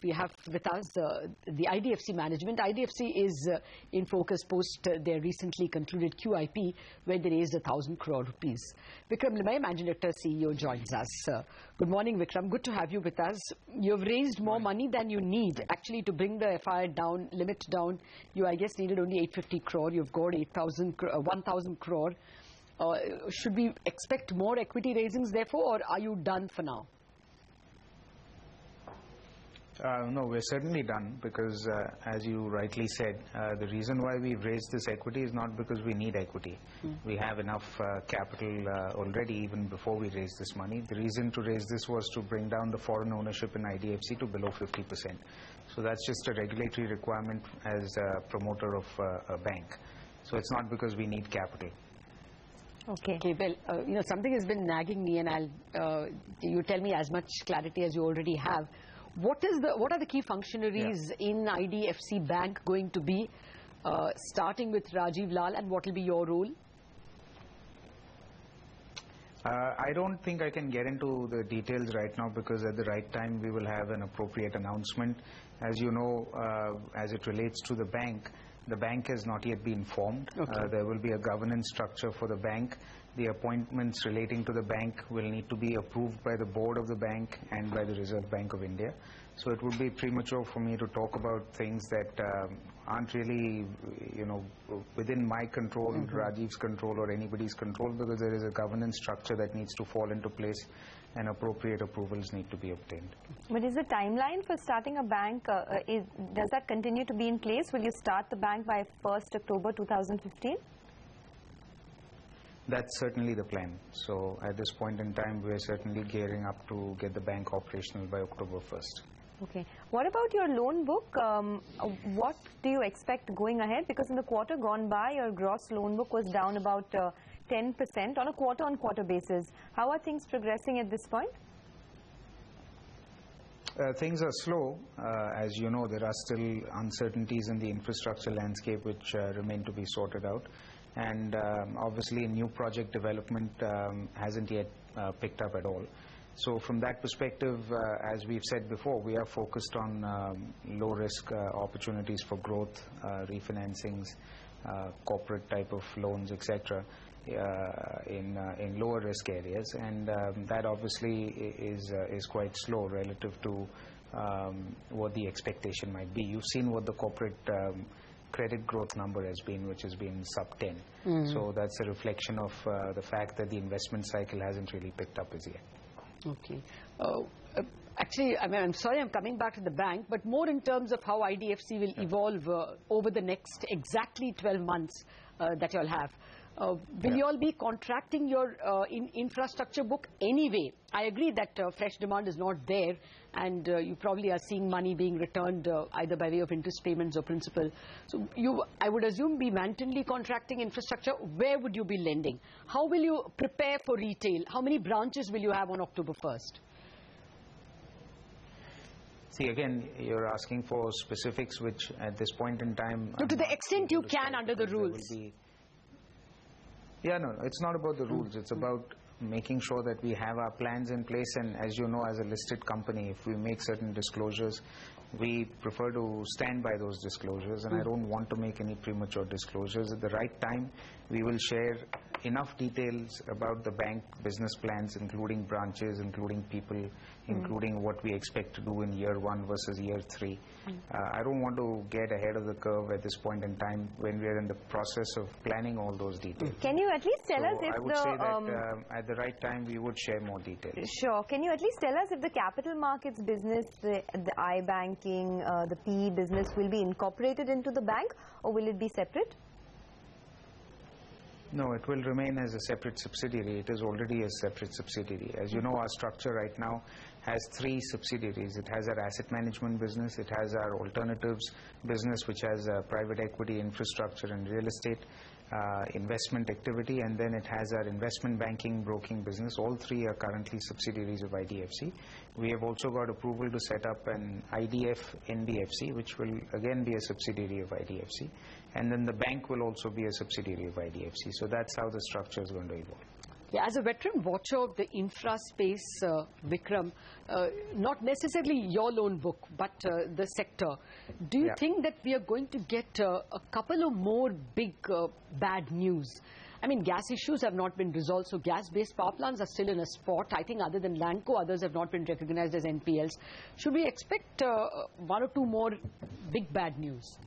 we have with us the IDFC management. IDFC is in focus post their recently concluded QIP, where they raised 1,000 crore rupees. Vikram Limay, Managing Director, CEO, joins us. Good morning, Vikram. Good to have you with us. You've raised more money than you need, actually, to bring the FIR down, limit down. You, I guess, needed only 850 crore. You've got 1,000 crore. Should we expect more equity raisings, therefore, or are you done for now? No, we're certainly done because, as you rightly said, the reason why we've raised this equity is not because we need equity. We have enough capital already even before we raised this money. The reason to raise this was to bring down the foreign ownership in IDFC to below 50%. So that's just a regulatory requirement as a promoter of a bank. So it's not because we need capital. Okay, well, you know, something has been nagging me, and you tell me as much clarity as you already have. What are the key functionaries in IDFC Bank going to be, starting with Rajiv Lal, and what will be your role? I don't think I can get into the details right now because at the right time we will have an appropriate announcement. As you know, as it relates to the bank has not yet been formed. Okay. There will be a governance structure for the bank. The appointments relating to the bank will need to be approved by the board of the bank and by the Reserve Bank of India. So it would be premature for me to talk about things that aren't really, you know, within my control, Rajiv's control, or anybody's control, because there is a governance structure that needs to fall into place and appropriate approvals need to be obtained. But is the timeline for starting a bank, does that continue to be in place? Will you start the bank by 1st October 2015? That's certainly the plan. So at this point in time, we're certainly gearing up to get the bank operational by October 1st. Okay. What about your loan book? What do you expect going ahead? Because in the quarter gone by, your gross loan book was down about 10% on a quarter-on-quarter basis. How are things progressing at this point? Things are slow. As you know, there are still uncertainties in the infrastructure landscape which remain to be sorted out. And obviously, new project development hasn't yet picked up at all. So from that perspective, as we've said before, we are focused on low-risk opportunities for growth, refinancings, corporate type of loans, etc., in lower risk areas, and that obviously is quite slow relative to what the expectation might be. You've seen what the corporate credit growth number has been, which has been sub 10. So that's a reflection of the fact that the investment cycle hasn't really picked up as yet. Okay. Actually, I mean, I'm sorry I'm coming back to the bank, but more in terms of how IDFC will evolve over the next exactly 12 months that you'll have. Will you all be contracting your infrastructure book anyway? I agree that fresh demand is not there, and you probably are seeing money being returned either by way of interest payments or principal. So you, I would assume, be wantonly contracting infrastructure. Where would you be lending? How will you prepare for retail? How many branches will you have on October 1st? See, again, you're asking for specifics which at this point in time... No, to the extent you can under the rules. Yeah, no, it's not about the rules. It's about making sure that we have our plans in place. And as you know, as a listed company, if we make certain disclosures, we prefer to stand by those disclosures. And I don't want to make any premature disclosures. At the right time, we will share enough details about the bank business plans, including branches, including people, including what we expect to do in year 1 versus year 3. I don't want to get ahead of the curve at this point in time when we are in the process of planning all those details. Can you at least tell us if I would say that at the right time we would share more details. Sure. Can you at least tell us if the capital markets business, the iBanking, the PE business will be incorporated into the bank, or will it be separate? No, it will remain as a separate subsidiary. It is already a separate subsidiary. As you know, our structure right now has 3 subsidiaries. It has our asset management business, it has our alternatives business, which has private equity, infrastructure and real estate, investment activity, and then it has our investment banking broking business. All 3 are currently subsidiaries of IDFC. We have also got approval to set up an IDF NBFC, which will again be a subsidiary of IDFC, and then the bank will also be a subsidiary of IDFC. So that's how the structure is going to evolve. Yeah, as a veteran watcher of the infra space, Vikram, not necessarily your loan book, but the sector, do you think that we are going to get a couple of more big bad news? I mean, gas issues have not been resolved, so gas-based power plants are still in a spot. I think other than Lanco, others have not been recognized as NPLs. Should we expect one or two more big bad news?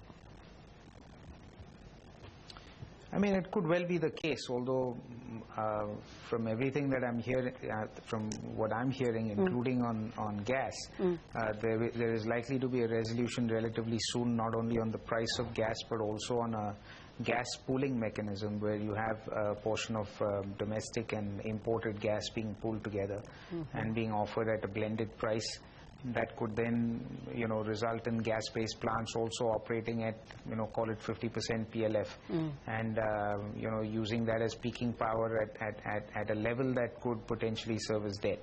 I mean, it could well be the case, although from everything that I'm hearing, from what I'm hearing, including on gas, there is likely to be a resolution relatively soon, not only on the price of gas, but also on a gas pooling mechanism where you have a portion of domestic and imported gas being pooled together and being offered at a blended price. That could then, result in gas-based plants also operating at, call it 50% PLF, and using that as peaking power at a level that could potentially serve as debt.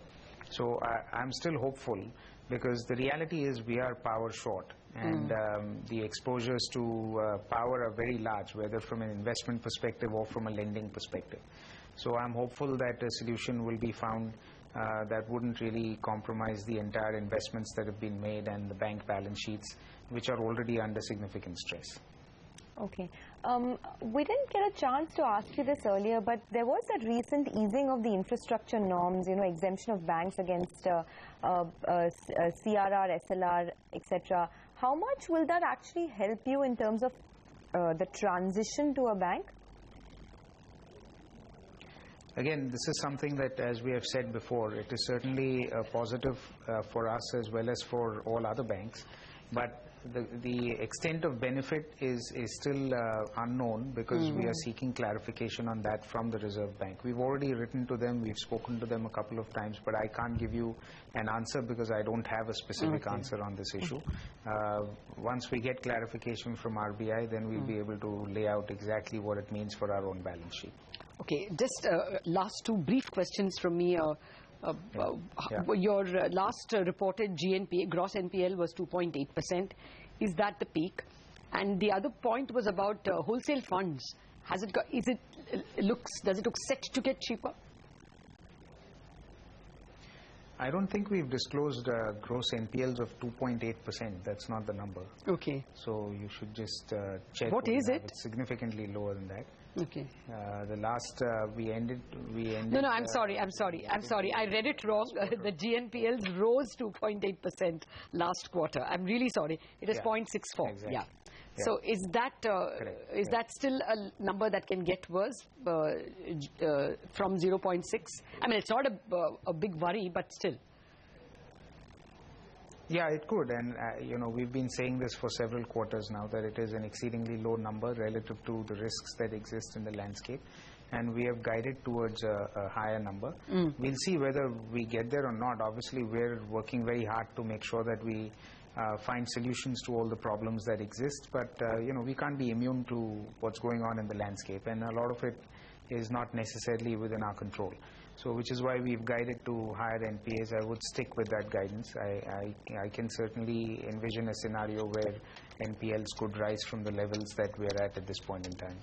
So I'm still hopeful, because the reality is we are power short, and the exposures to power are very large, whether from an investment perspective or from a lending perspective. So I'm hopeful that a solution will be found that wouldn't really compromise the entire investments that have been made and the bank balance sheets, which are already under significant stress. Okay. We didn't get a chance to ask you this earlier, but there was a recent easing of the infrastructure norms, exemption of banks against CRR, SLR, etc. How much will that actually help you in terms of the transition to a bank? Again, this is something that, as we have said before, it is certainly a positive for us as well as for all other banks. But the extent of benefit is still unknown, because we are seeking clarification on that from the Reserve Bank. We've already written to them, we've spoken to them a couple of times, but I can't give you an answer because I don't have a specific answer on this issue. Once we get clarification from RBI, then we'll be able to lay out exactly what it means for our own balance sheet. Okay, just last two brief questions from me. Your last reported GNPA, gross NPL, was 2.8%. Is that the peak? And the other point was about wholesale funds. Has it got? Does it look set to get cheaper? I don't think we've disclosed gross NPLs of 2.8%. That's not the number. Okay. So you should just check. What is it? It's significantly lower than that. Okay. The last we ended. No, I'm sorry. I read it wrong. The GNPLs rose 2.8% last quarter. I'm really sorry. It is 0.64. Exactly. Yeah. So is that still a number that can get worse from 0.6? I mean, it's not a big worry, but still. Yeah, it could, and we've been saying this for several quarters now, that it is an exceedingly low number relative to the risks that exist in the landscape, and we have guided towards a higher number. We'll see whether we get there or not. Obviously, we're working very hard to make sure that we find solutions to all the problems that exist, but we can't be immune to what's going on in the landscape, and a lot of it is not necessarily within our control. So, which is why we've guided to higher NPAs. I would stick with that guidance. I can certainly envision a scenario where NPLs could rise from the levels that we are at this point in time.